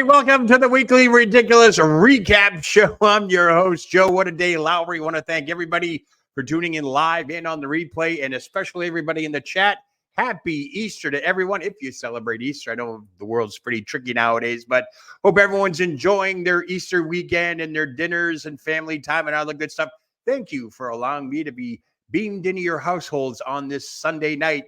welcome to the weekly ridiculous recap show. I'm your host, Joe What a Day Lowry. I want to thank everybody for tuning in live and on the replay, and especially everybody in the chat. Happy Easter to everyone. If you celebrate Easter, I know the world's pretty tricky nowadays, but hope everyone's enjoying their Easter weekend and their dinners and family time and all the good stuff. Thank you for allowing me to be beamed into your households on this Sunday night,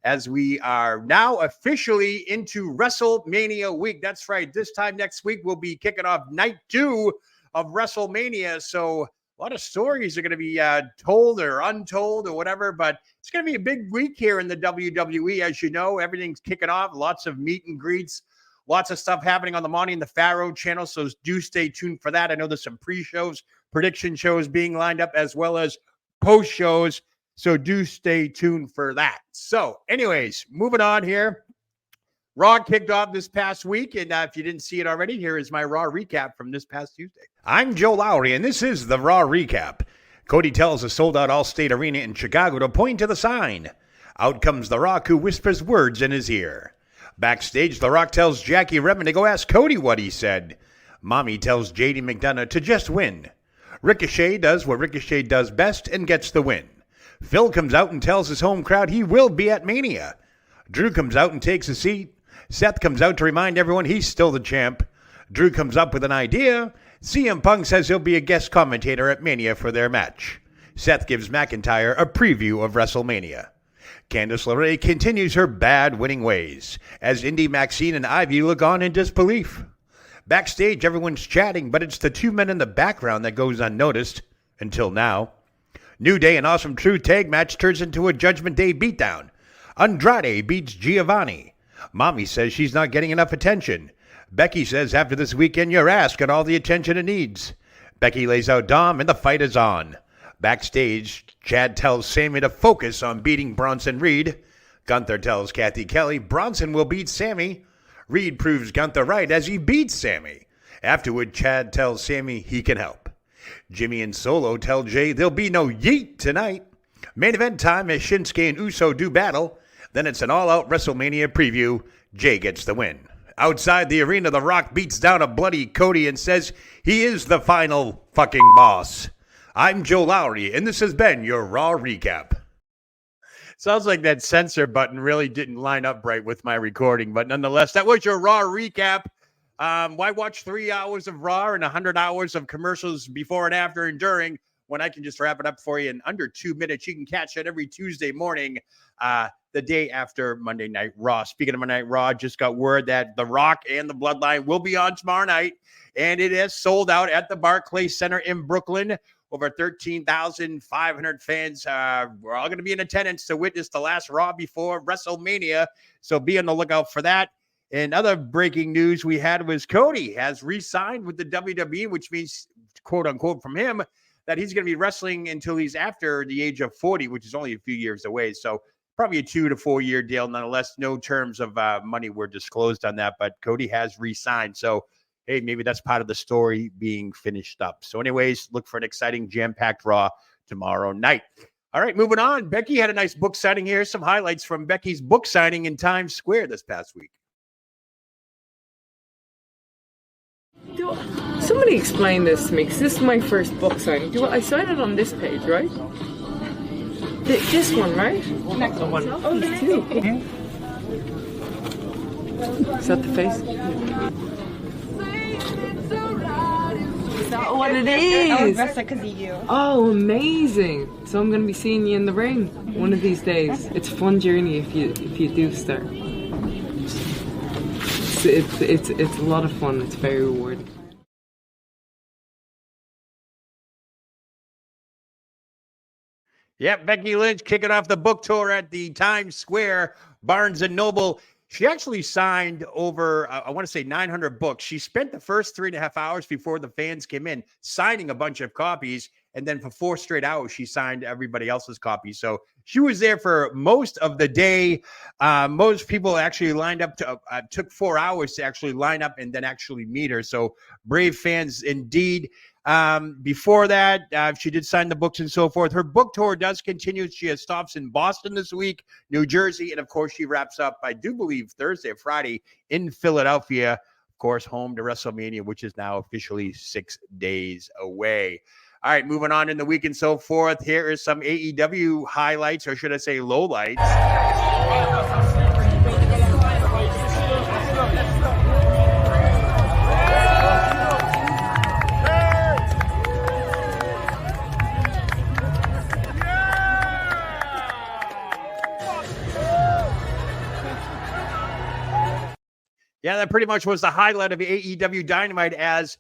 as we are now officially into WrestleMania week. That's right. This time next week, we'll be kicking off night 2 of WrestleMania. So a lot of stories are going to be told or untold or whatever, but it's going to be a big week here in the WWE. As you know, everything's kicking off. Lots of meet and greets, lots of stuff happening on the Monty and the Pharaoh channel. So do stay tuned for that. I know there's some pre-shows, prediction shows being lined up, as well as post shows. So do stay tuned for that. So anyways, moving on here. Raw kicked off this past week, and if you didn't see it already, here is my Raw recap from this past Tuesday. I'm Joe Lowry, and this is the Raw recap. Cody tells a sold-out Allstate Arena in Chicago to point to the sign. Out comes The Rock, who whispers words in his ear. Backstage, The Rock tells Jackie Redmond to go ask Cody what he said. Mommy tells JD McDonough to just win. Ricochet does what Ricochet does best and gets the win. Phil comes out and tells his home crowd he will be at Mania. Drew comes out and takes a seat. Seth comes out to remind everyone he's still the champ. Drew comes up with an idea. CM Punk says he'll be a guest commentator at Mania for their match. Seth gives McIntyre a preview of WrestleMania. Candice LeRae continues her bad winning ways, as Indy, Maxine, and Ivy look on in disbelief. Backstage, everyone's chatting, but it's the two men in the background that goes unnoticed, until now. New Day and Awesome Truth tag match turns into a Judgment Day beatdown. Andrade beats Giovanni. Mommy says she's not getting enough attention. Becky says after this weekend, your ass got all the attention it needs. Becky lays out Dom, and the fight is on. Backstage, Chad tells Sammy to focus on beating Bronson Reed. Gunther tells Kathy Kelly Bronson will beat Sammy. Reed proves Gunther right as he beats Sammy. Afterward, Chad tells Sammy he can help. Jimmy and Solo tell Jay there'll be no yeet tonight. Main event time as Shinsuke and Uso do battle. Then it's an all-out WrestleMania preview. Jay gets the win. Outside the arena, The Rock beats down a bloody Cody and says he is the final fucking boss. I'm Joe Lowry, and this has been your Raw Recap. Sounds like that censor button really didn't line up right with my recording, but nonetheless, that was your Raw Recap. Why watch 3 hours of Raw and 100 hours of commercials before and after and during when I can just wrap it up for you in under 2 minutes? You can catch it every Tuesday morning, the day after Monday Night Raw. Speaking of Monday Night Raw, just got word that The Rock and the Bloodline will be on tomorrow night, and it has sold out at the Barclays Center in Brooklyn. Over 13,500 fans. We're all going to be in attendance to witness the last Raw before WrestleMania, so be on the lookout for that. And other breaking news we had was Cody has re-signed with the WWE, which means, quote unquote, from him, that he's going to be wrestling until he's after the age of 40, which is only a few years away. So probably a 2 to 4 year deal. Nonetheless, no terms of money were disclosed on that, but Cody has re-signed. So, hey, maybe that's part of the story being finished up. So anyways, look for an exciting jam-packed Raw tomorrow night. All right, moving on. Becky had a nice book signing here. Some highlights from Becky's book signing in Times Square this past week. Somebody explain this to me, because this is my first book signing. I sign it on this page, right? This one, right? Next one. Oh, there's two. Yeah. Is that the face? Is that what it is? I was dressed because of you. Oh, amazing! So I'm going to be seeing you in the ring one of these days. It's a fun journey if you do start. It's a lot of fun. It's very rewarding. Yep, Becky Lynch kicking off the book tour at the Times Square Barnes & Noble. She actually signed over, I want to say 900 books. She spent the first 3.5 hours before the fans came in signing a bunch of copies. And then for 4 straight hours, she signed everybody else's copies. So she was there for most of the day. Most people actually lined up to, took 4 hours to actually line up and then actually meet her. So brave fans indeed. Before that, she did sign the books and so forth. Her book tour does continue. She has stops in Boston this week, New Jersey, and of course she wraps up, I do believe, Thursday or Friday in Philadelphia Of course, home to WrestleMania, which is now officially 6 days away. All right, moving on in the week and so forth. Here is some AEW highlights, or should I say lowlights. Yeah, that pretty much was the highlight of AEW Dynamite, as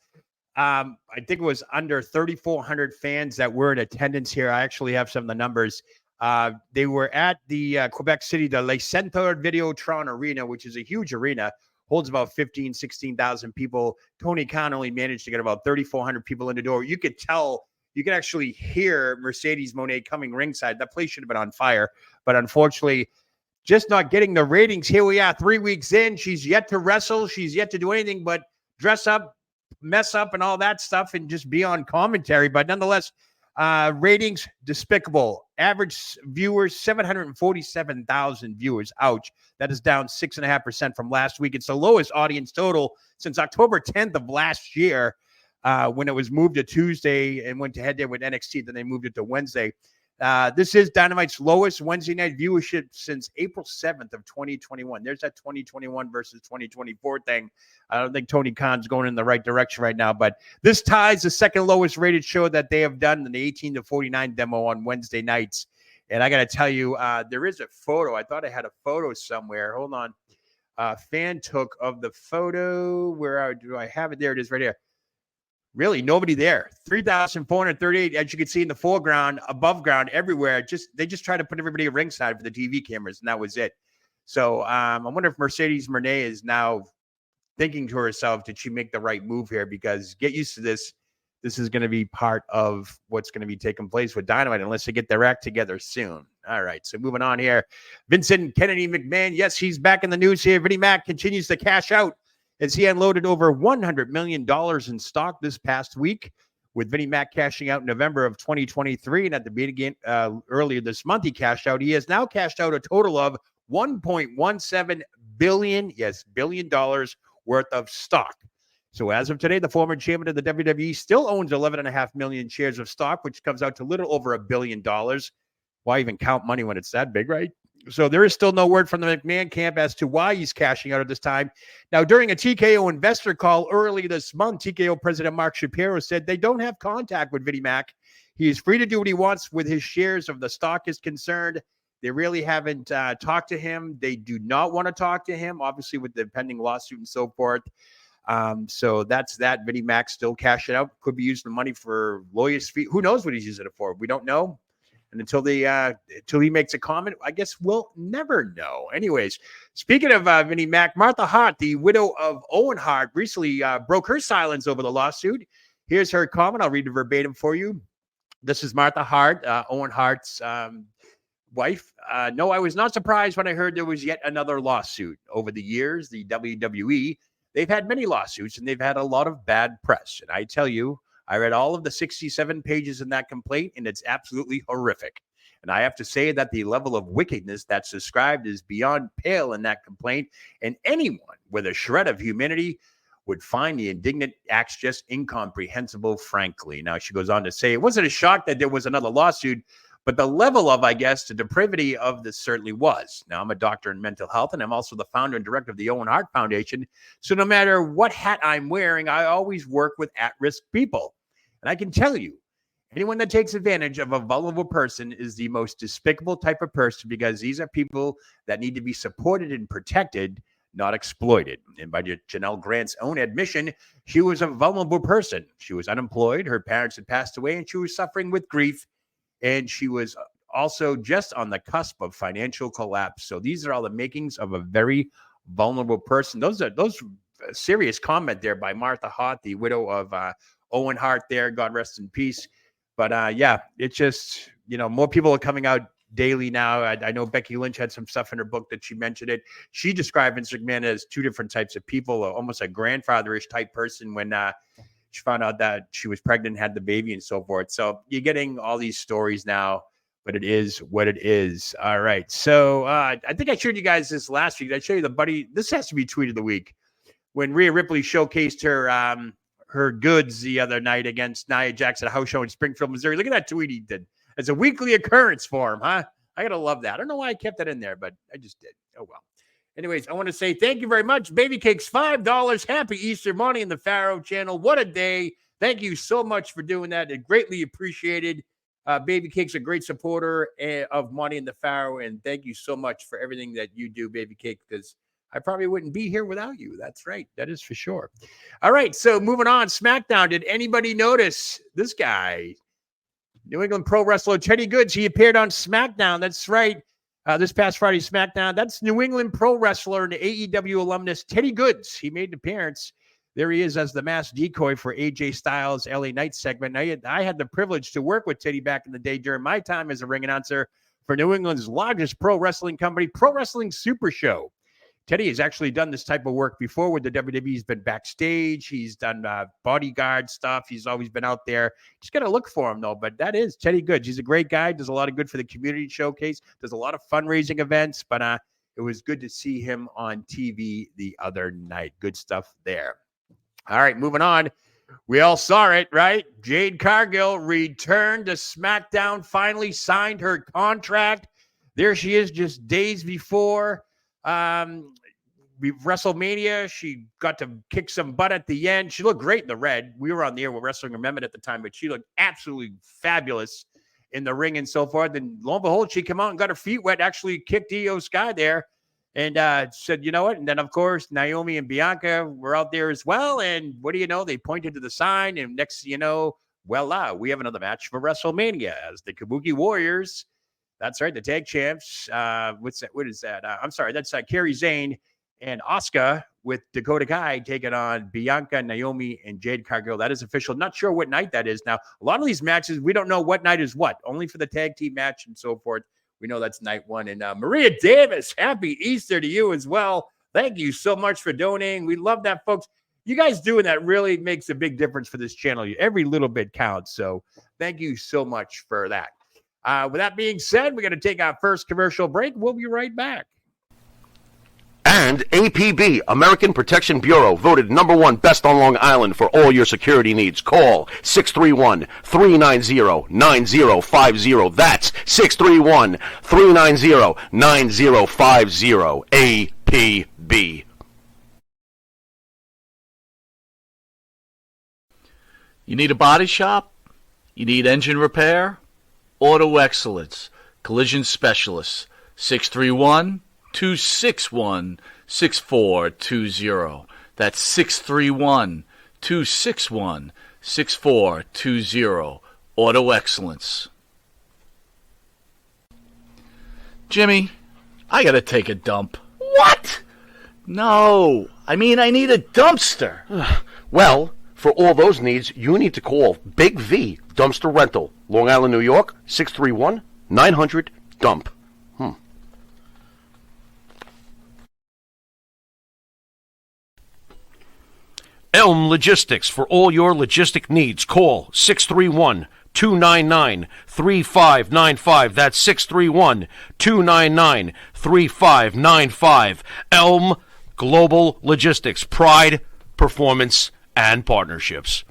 I think it was under 3,400 fans that were in attendance here. I actually have some of the numbers. They were at the Quebec City, the Le Centre Videotron Arena, which is a huge arena, holds about 15, 16,000 people. Tony Khan only managed to get about 3,400 people in the door. You could tell, you could actually hear Mercedes Moné coming ringside. That place should have been on fire, but unfortunately, just not getting the ratings. Here we are 3 weeks in. She's yet to wrestle. She's yet to do anything but dress up, mess up, and all that stuff, and just be on commentary. But nonetheless, ratings despicable. Average viewers, 747,000 viewers. Ouch. That is down 6.5% from last week. It's the lowest audience total since October 10th of last year, when it was moved to Tuesday and went to head there with NXT. Then they moved it to Wednesday. This is Dynamite's lowest Wednesday night viewership since April 7th of 2021. There's that 2021 versus 2024 thing. I don't think Tony Khan's going in the right direction right now, but this ties the second lowest rated show that they have done in the 18 to 49 demo on Wednesday nights. And I got to tell you, there is a photo. I thought I had a photo somewhere. Hold on. Fan took of the photo. Where do I have it? There it is right here. Really, nobody there. 3,438, as you can see in the foreground, above ground, everywhere. They just tried to put everybody at ringside for the TV cameras, and that was it. So I wonder if Mercedes Moné is now thinking to herself, did she make the right move here? Because get used to this. This is going to be part of what's going to be taking place with Dynamite unless they get their act together soon. All right, so moving on here. Vincent Kennedy McMahon, yes, he's back in the news here. Vinnie Mac continues to cash out as he unloaded over $100 million in stock this past week, with Vinnie Mac cashing out in November of 2023. And at the beginning, earlier this month, he cashed out. He has now cashed out a total of $1.17 billion, billion dollars worth of stock. So as of today, the former chairman of the WWE still owns 11.5 million shares of stock, which comes out to a little over $1 billion. Why even count money when it's that big, right? So there is still no word from the McMahon camp as to why he's cashing out at this time. Now, during a TKO investor call early this month, TKO president Mark Shapiro said they don't have contact with Vinnie Mac. He is free to do what he wants with his shares of the stock is concerned. They really haven't talked to him. They do not want to talk to him, obviously, with the pending lawsuit and so forth. So that's that. Vinnie Mac still cashing out. Could be using the money for lawyers' fees. Who knows what he's using it for? We don't know. And until he makes a comment, I guess we'll never know. Anyways, speaking of Vinnie Mac, Martha Hart, the widow of Owen Hart, recently broke her silence over the lawsuit. Here's her comment. I'll read it verbatim for you. This is Martha Hart, Owen Hart's wife. No, I was not surprised when I heard there was yet another lawsuit. Over the years, the WWE, they've had many lawsuits and they've had a lot of bad press. And I tell you, I read all of the 67 pages in that complaint, and it's absolutely horrific. And I have to say that the level of wickedness that's described is beyond pale in that complaint, and anyone with a shred of humanity would find the indignant acts just incomprehensible, frankly. Now, she goes on to say, it wasn't a shock that there was another lawsuit, but the level of, I guess, the depravity of this certainly was. Now, I'm a doctor in mental health, and I'm also the founder and director of the Owen Hart Foundation. So no matter what hat I'm wearing, I always work with at-risk people. And I can tell you, anyone that takes advantage of a vulnerable person is the most despicable type of person, because these are people that need to be supported and protected, not exploited. And by Janelle Grant's own admission, she was a vulnerable person. She was unemployed. Her parents had passed away, and she was suffering with grief. And she was also just on the cusp of financial collapse. So these are all the makings of a very vulnerable person. Those serious comment there by Martha Hart, the widow of Owen Hart there. God rest in peace. But yeah, it's just, more people are coming out daily now. I know Becky Lynch had some stuff in her book that she mentioned it. She described Vince McMahon as two different types of people, almost a grandfatherish type person when she found out that she was pregnant, had the baby, and so forth. So you're getting all these stories now, but it is what it is. All right. So I think I showed you guys this last week. I showed you the buddy. This has to be tweet of the week. when Rhea Ripley showcased her goods the other night against Nia Jax at a house show in Springfield, Missouri. Look at that tweet he did. It's a weekly occurrence for him, huh? I got to love that. I don't know why I kept that in there, but I just did. Oh, well. Anyways, I want to say thank you very much. Baby Cakes, $5. Happy Easter. Money in the Pharaoh channel. What a day. Thank you so much for doing that. It greatly appreciated. Baby Cake's a great supporter of Money in the Pharaoh, and thank you so much for everything that you do, Baby Cake, because I probably wouldn't be here without you. That's right. That is for sure. All right, so moving on. SmackDown. Did anybody notice this guy? New England Pro Wrestler Teddy Goods. He appeared on SmackDown. That's right. This past Friday SmackDown. That's New England Pro Wrestler and AEW alumnus Teddy Goods. He made an appearance. There he is as the masked decoy for AJ Styles' LA Knight segment. I had the privilege to work with Teddy back in the day during my time as a ring announcer for New England's largest pro wrestling company, Pro Wrestling Super Show. Teddy has actually done this type of work before with the WWE. He's been backstage. He's done bodyguard stuff. He's always been out there. Just got to look for him, though. But that is Teddy Goods. He's a great guy. Does a lot of good for the community showcase. Does a lot of fundraising events. But it was good to see him on TV the other night. Good stuff there. All right, moving on. We all saw it, right? Jade Cargill returned to SmackDown, finally signed her contract. There she is just days before WrestleMania. She got to kick some butt at the end. She looked great in the red. We were on the air with Wrestling Remembered at the time, but she looked absolutely fabulous in the ring and so forth. And lo and behold, she came out and got her feet wet, actually kicked Io Sky there and said, you know what? And then, of course, Naomi and Bianca were out there as well. And what do you know? They pointed to the sign. And next thing you know, voila, we have another match for WrestleMania as the Kabuki Warriors. That's right, the tag champs. What's that? What is that? I'm sorry, that's Kairi Sane and Asuka with Dakota Kai taking on Bianca, Naomi, and Jade Cargill. That is official. Not sure what night that is now. A lot of these matches, we don't know what night is what. Only for the tag team match and so forth. We know that's night one. And Maria Davis, happy Easter to you as well. Thank you so much for donating. We love that, folks. You guys doing that really makes a big difference for this channel. Every little bit counts. So thank you so much for that. With that being said, we're going to take our first commercial break. We'll be right back. And APB, American Protection Bureau, voted #1 best on Long Island for all your security needs. Call 631-390-9050. That's 631-390-9050. APB. You need a body shop? You need engine repair? Auto Excellence, Collision Specialists, 631-261-6420. That's 631-261-6420. Auto Excellence. Jimmy, I gotta take a dump. What? No, I mean I need a dumpster. Well, for all those needs, you need to call Big V Dumpster Rental, Long Island, New York, 631-900-DUMP. Elm Logistics, for all your logistic needs, call 631-299-3595. That's 631-299-3595. Elm Global Logistics, pride, performance, and partnerships.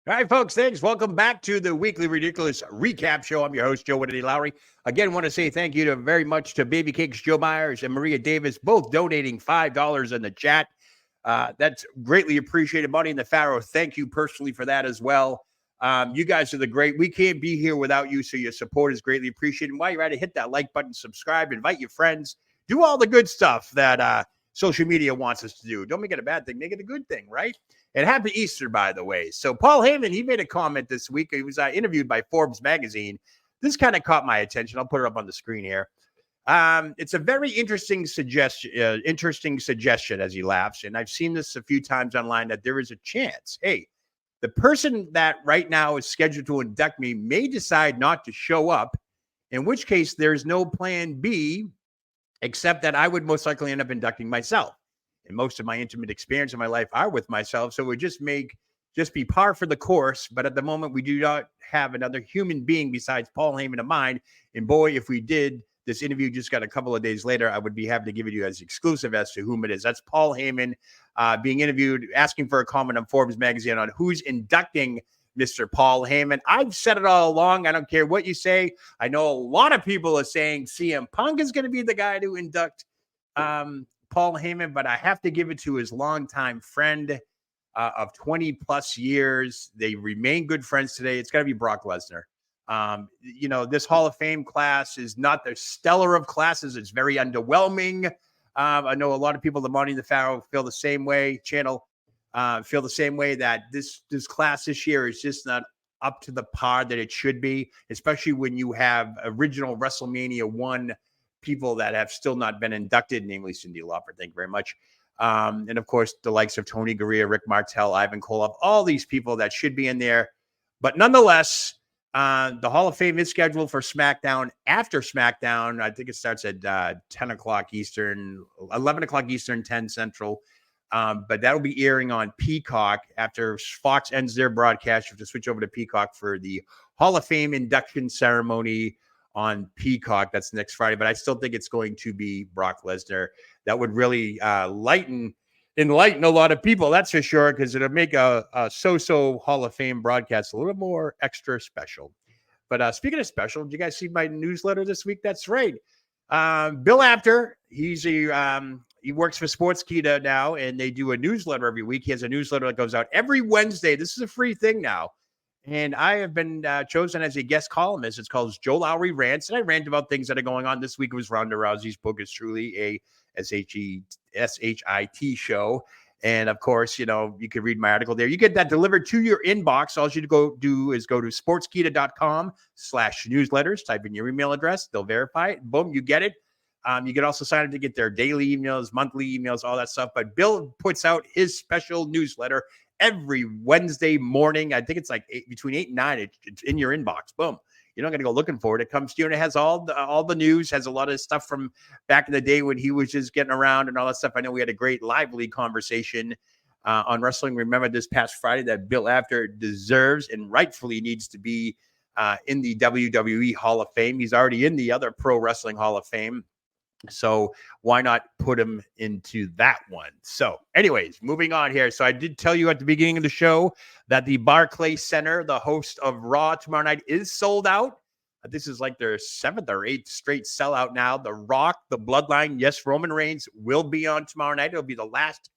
All right, folks, thanks. Welcome back to the Weekly Ridiculous Recap Show. I'm your host, Joe Whitney Lowry. Again, want to say thank you very much to Baby Cakes Joe Myers and Maria Davis, both donating $5 in the chat. That's greatly appreciated. Money in the Pharaoh, thank you personally for that as well. You guys are the great. We can't be here without you, so your support is greatly appreciated. And while you're at it, hit that like button, subscribe, invite your friends, do all the good stuff that social media wants us to do. Don't make it a bad thing. Make it a good thing, right? And happy Easter, by the way. So Paul Heyman, he made a comment this week. He was interviewed by Forbes magazine. This kind of caught my attention. I'll put it up on the screen here. It's a very interesting suggestion, as he laughs. And I've seen this a few times online that there is a chance, hey, the person that right now is scheduled to induct me may decide not to show up, in which case there's no plan B, except that I would most likely end up inducting myself. And most of my intimate experience in my life are with myself. So it would just be par for the course. But at the moment, we do not have another human being besides Paul Heyman of mine. And boy, if we did, this interview just got a couple of days later, I would be happy to give it to you as exclusive as to whom it is. That's Paul Heyman being interviewed, asking for a comment on Forbes magazine on who's inducting Mr. Paul Heyman. I've said it all along. I don't care what you say. I know a lot of people are saying CM Punk is going to be the guy to induct Paul Heyman, but I have to give it to his longtime friend of 20 plus years. They remain good friends today. It's got to be Brock Lesnar. This Hall of Fame class is not the stellar of classes. It's very underwhelming. I know a lot of people, the Money in the Pharaoh, feel the same way. Feel the same way that this class this year is just not up to the par that it should be, especially when you have original WrestleMania 1 people that have still not been inducted, namely Cyndi Lauper. Thank you very much. And of course, the likes of Tony Garea, Rick Martel, Ivan Koloff, all these people that should be in there. But nonetheless, the Hall of Fame is scheduled for SmackDown after SmackDown. I think it starts at 10 o'clock Eastern, 11 o'clock Eastern, 10 Central. But that'll be airing on Peacock after Fox ends their broadcast. You have to switch over to Peacock for the Hall of Fame induction ceremony on Peacock. That's next Friday. But I still think it's going to be Brock Lesnar. That would really enlighten a lot of people. That's for sure, because it'll make a so-so Hall of Fame broadcast a little more extra special. But speaking of special, did you guys see my newsletter this week? That's right. Bill Apter, he works for Sportskeeda now, and they do a newsletter every week. He has a newsletter that goes out every Wednesday. This is a free thing now. And I have been chosen as a guest columnist. It's called Joe Lowry Rants, and I rant about things that are going on. This week was Ronda Rousey's book is truly a SHIT show. And of course, you can read my article there. You get that delivered to your inbox. All you go do is go to sportskeeda.com/newsletters, type in your email address. They'll verify it. Boom, you get it. You can also sign up to get their daily emails, monthly emails, all that stuff. But Bill puts out his special newsletter every Wednesday morning. I think it's like between 8 and 9. It's in your inbox. Boom. You're not going to go looking for it. It comes to you, and it has all the news, has a lot of stuff from back in the day when he was just getting around and all that stuff. I know we had a great lively conversation on Wrestling Remember this past Friday that Bill Apter deserves and rightfully needs to be in the WWE Hall of Fame. He's already in the other Pro Wrestling Hall of Fame. So why not put him into that one? So anyways, moving on here. So I did tell you at the beginning of the show that the Barclays Center, the host of Raw tomorrow night, is sold out. This is like their 7th or 8th straight sellout now. The Rock, the Bloodline, yes, Roman Reigns will be on tomorrow night. It'll be the last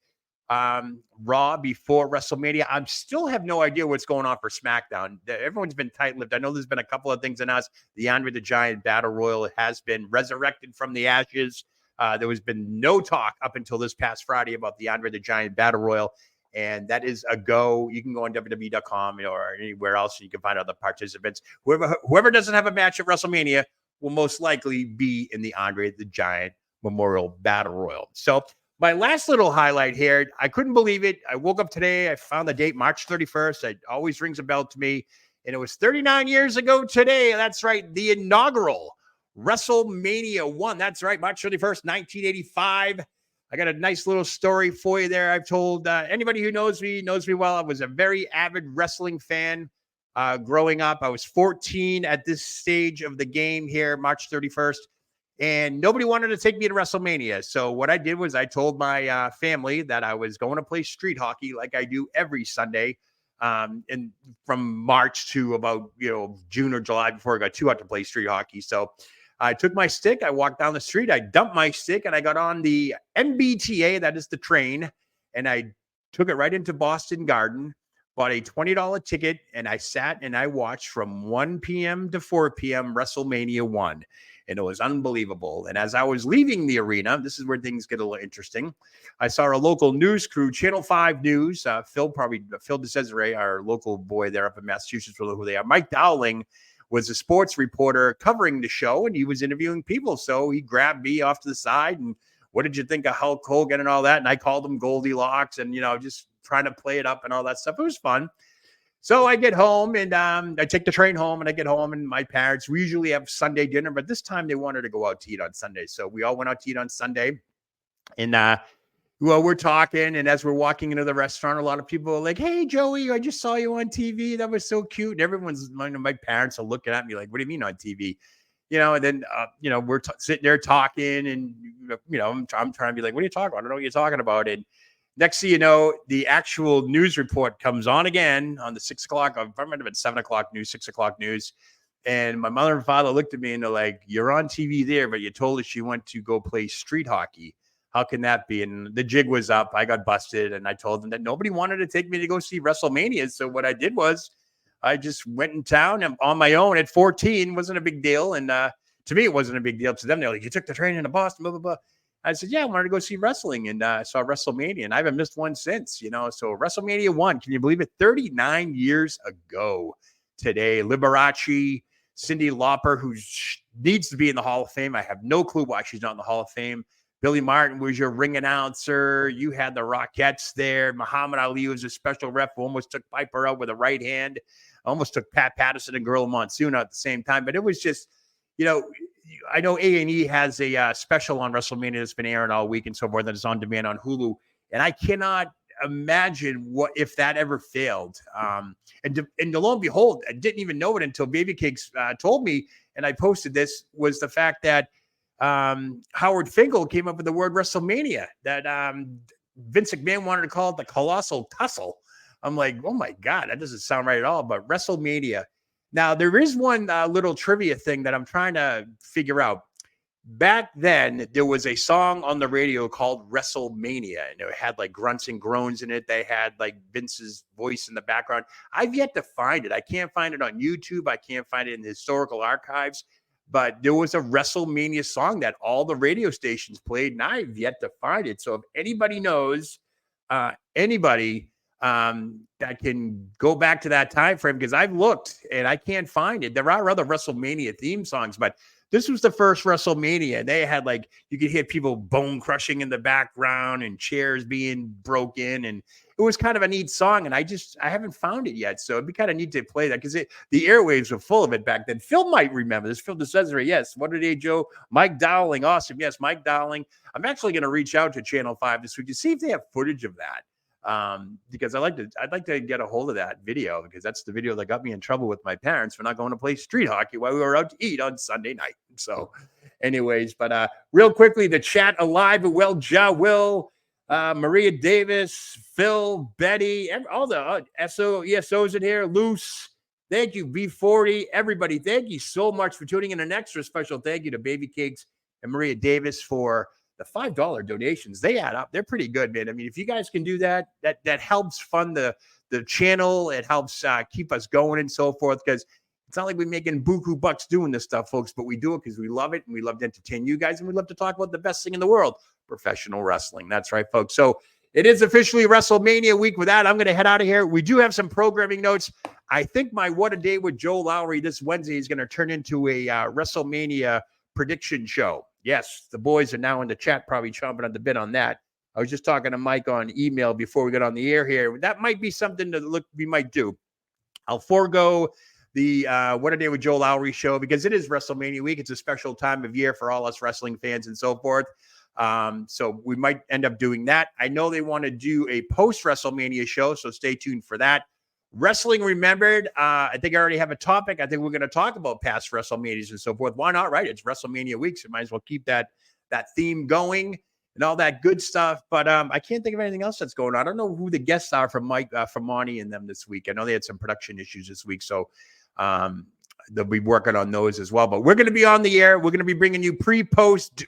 Raw before WrestleMania. I still have no idea what's going on for SmackDown. Everyone's been tight-lipped. I know there's been a couple of things announced. The Andre the Giant Battle Royal has been resurrected from the ashes. There has been no talk up until this past Friday about the Andre the Giant Battle Royal, and that is a go. You can go on WWE.com or anywhere else, and you can find other participants. Whoever doesn't have a match at WrestleMania will most likely be in the Andre the Giant Memorial Battle Royal. So my last little highlight here, I couldn't believe it. I woke up today. I found the date, March 31st. It always rings a bell to me. And it was 39 years ago today. That's right. The inaugural WrestleMania 1. That's right. March 31st, 1985. I got a nice little story for you there. I've told anybody who knows me well. I was a very avid wrestling fan growing up. I was 14 at this stage of the game here, March 31st. And nobody wanted to take me to WrestleMania. So what I did was I told my family that I was going to play street hockey like I do every Sunday. And from March to about, June or July before I got too hot to play street hockey. So I took my stick. I walked down the street. I dumped my stick and I got on the MBTA. That is the train. And I took it right into Boston Garden, bought a $20 ticket, and I sat and I watched from 1 p.m. to 4 p.m. WrestleMania 1. And it was unbelievable. And as I was leaving the arena, this is where things get a little interesting. I saw a local news crew, Channel 5 News, Phil DeCesare, our local boy there up in Massachusetts, will know who they are. Mike Dowling was a sports reporter covering the show, and he was interviewing people. So he grabbed me off to the side and, what did you think of Hulk Hogan and all that? And I called him Goldilocks and, just trying to play it up and all that stuff. It was fun. So I get home and I take the train home, and I get home, and my parents, we usually have Sunday dinner, but this time they wanted to go out to eat on Sunday. So we all went out to eat on Sunday, and we're talking, and as we're walking into the restaurant, a lot of people are like, "Hey, Joey, I just saw you on TV. That was so cute." And my parents are looking at me like, "What do you mean on TV?" And then, we're sitting there talking and, I'm trying to be like, what are you talking about? I don't know what you're talking about. And next thing you know, the actual news report comes on again on the 6 o'clock. I might have been 7 o'clock news, 6 o'clock news. And my mother and father looked at me and they're like, you're on TV there, but you told us you went to go play street hockey. How can that be? And the jig was up. I got busted. And I told them that nobody wanted to take me to go see WrestleMania. So what I did was I just went in town and on my own at 14. Wasn't a big deal. And to me, it wasn't a big deal. To them, they're like, you took the train into Boston, blah, blah, blah. I said, yeah, I wanted to go see wrestling. And I saw WrestleMania. And I haven't missed one since, So WrestleMania 1, can you believe it? 39 years ago today. Liberace, Cyndi Lauper, who needs to be in the Hall of Fame. I have no clue why she's not in the Hall of Fame. Billy Martin was your ring announcer. You had the Rockettes there. Muhammad Ali was a special ref who almost took Piper out with a right hand. Almost took Pat Patterson and Gorilla Monsoon out at the same time. But it was just, I know A&E has a special on WrestleMania that's been airing all week and so forth, that is on demand on Hulu. And I cannot imagine what if that ever failed. And lo and behold, I didn't even know it until Baby Cakes told me, and I posted this, was the fact that Howard Finkel came up with the word WrestleMania, that Vince McMahon wanted to call it the Colossal Tussle. I'm like, oh my God, that doesn't sound right at all. But WrestleMania. Now, there is one little trivia thing that I'm trying to figure out. Back then, there was a song on the radio called WrestleMania, and it had like grunts and groans in it. They had like Vince's voice in the background. I've yet to find it. I can't find it on YouTube. I can't find it in the historical archives. But there was a WrestleMania song that all the radio stations played, and I've yet to find it. So if anybody knows, that can go back to that time frame, because I've looked and I can't find it. There are other WrestleMania theme songs, but this was the first WrestleMania. They had like, you could hear people bone crushing in the background and chairs being broken. And it was kind of a neat song. And I haven't found it yet. So it'd be kind of neat to play that, because the airwaves were full of it back then. Phil might remember this. Phil DeCesare, yes. What Day Joe? Mike Dowling, awesome. Yes, Mike Dowling. I'm actually going to reach out to Channel 5 this week to see if they have footage of that. Because I'd like to get a hold of that video, because that's the video that got me in trouble with my parents for not going to play street hockey while we were out to eat on Sunday night. So anyways, but real quickly, the chat alive and well, Will, Maria Davis, Phil, Betty, all the ESOs in here, Loose. Thank you, B40, everybody. Thank you so much for tuning in. An extra special thank you to Baby Cakes and Maria Davis for the $5 donations. They add up. They're pretty good, man. I mean, if you guys can do that helps fund the channel. It helps keep us going and so forth, because it's not like we're making buku bucks doing this stuff, folks, but we do it because we love it and we love to entertain you guys, and we love to talk about the best thing in the world, professional wrestling. That's right, folks. So it is officially WrestleMania week. With that, I'm going to head out of here. We do have some programming notes. I think my What a Day with Joe Lowry this Wednesday is going to turn into a WrestleMania prediction show. Yes, the boys are now in the chat, probably chomping at the bit on that. I was just talking to Mike on email before we got on the air here. That might be something we might do. I'll forego the What a Day with Joe Lowry show, because it is WrestleMania week. It's a special time of year for all us wrestling fans and so forth. So we might end up doing that. I know they want to do a post-WrestleMania show, so stay tuned for that. Wrestling Remembered. I think I already have a topic. I think we're going to talk about past WrestleManias and so forth. Why not? Right? It's WrestleMania week, so might as well keep that theme going and all that good stuff. But I can't think of anything else that's going on. I don't know who the guests are from Mike, from Monty and them this week. I know they had some production issues this week, so they'll be working on those as well. But we're going to be on the air. We're going to be bringing you pre-post.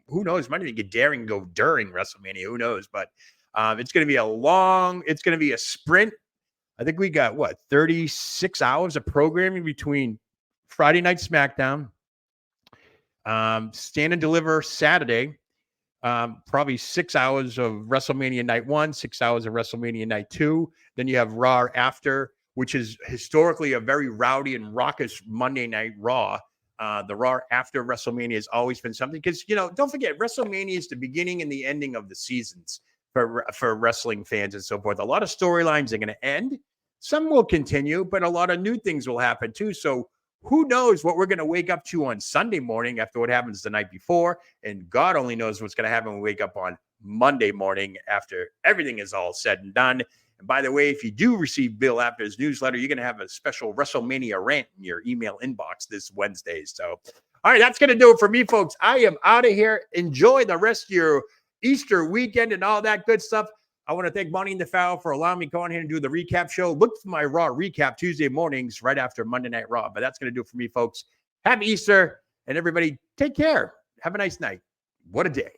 Who knows? Might even get daring go during WrestleMania. Who knows? But it's going to be it's going to be a sprint. I think we got 36 hours of programming between Friday Night SmackDown, Stand and Deliver Saturday, probably 6 hours of WrestleMania Night 1, 6 hours of WrestleMania Night 2. Then you have Raw after, which is historically a very rowdy and raucous Monday Night Raw. The Raw after WrestleMania has always been something, because, don't forget, WrestleMania is the beginning and the ending of the seasons for wrestling fans and so forth. A lot of storylines are going to end. Some will continue, but a lot of new things will happen too. So who knows what we're going to wake up to on Sunday morning after what happens the night before. And God only knows what's going to happen when we wake up on Monday morning after everything is all said and done. And by the way, if you do receive Bill after his newsletter, you're going to have a special WrestleMania rant in your email inbox this Wednesday. So, all right, that's going to do it for me, folks. I am out of here. Enjoy the rest of your Easter weekend and all that good stuff. I want to thank Money in the Foul for allowing me to go on here and do the recap show. Look for my Raw recap Tuesday mornings right after Monday Night Raw. But that's going to do it for me, folks. Happy Easter, and everybody take care. Have a nice night. What a day.